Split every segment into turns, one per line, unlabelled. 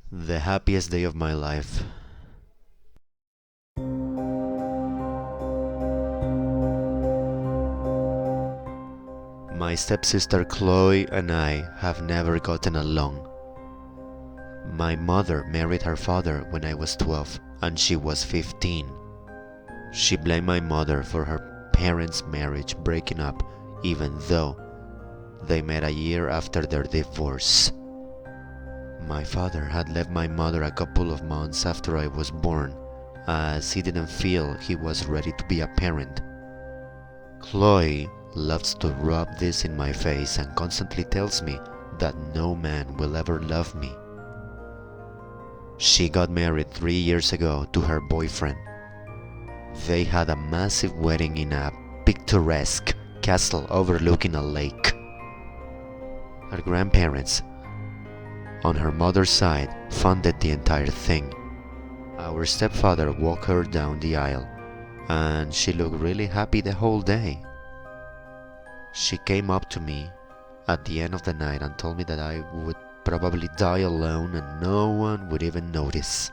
The happiest day of my life. My stepsister Chloe and I have never gotten along. My mother married her father when I was 12 and she was 15. She blamed my mother for her parents' marriage breaking up even though they met a year after their divorce. My father had left my mother a couple of months after I was born, as he didn't feel he was ready to be a parent. Chloe loves to rub this in my face and constantly tells me that no man will ever love me. She got married 3 years ago to her boyfriend. They had a massive wedding in a picturesque castle overlooking a lake. Her grandparents, on her mother's side, funded the entire thing. Our stepfather walked her down the aisle, and she looked really happy the whole day. She came up to me at the end of the night and told me that I would probably die alone and no one would even notice.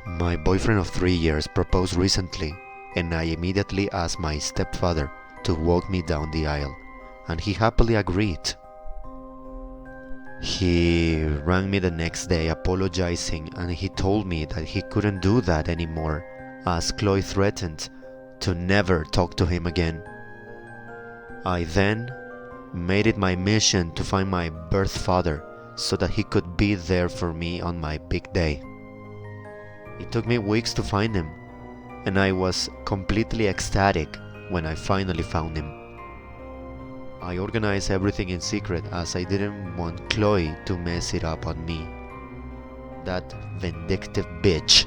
My boyfriend of 3 years proposed recently, and I immediately asked my stepfather to walk me down the aisle, and he happily agreed. He rang me the next day apologizing, and he told me that he couldn't do that anymore as Chloe threatened to never talk to him again. I then made it my mission to find my birth father so that he could be there for me on my big day. It took me weeks to find him, and I was completely ecstatic when I finally found him. I organized everything in secret as I didn't want Chloe to mess it up on me. That vindictive bitch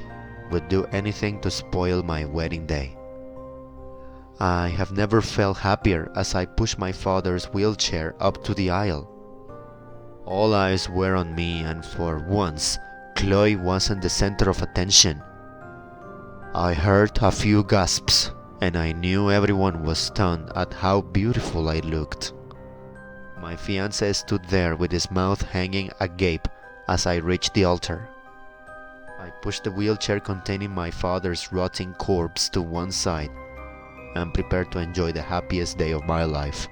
would do anything to spoil my wedding day. I have never felt happier as I pushed my father's wheelchair up to the aisle. All eyes were on me, and for once, Chloe wasn't the center of attention. I heard a few gasps, and I knew everyone was stunned at how beautiful I looked. My fiancé stood there with his mouth hanging agape as I reached the altar. I pushed the wheelchair containing my father's rotting corpse to one side and prepared to enjoy the happiest day of my life.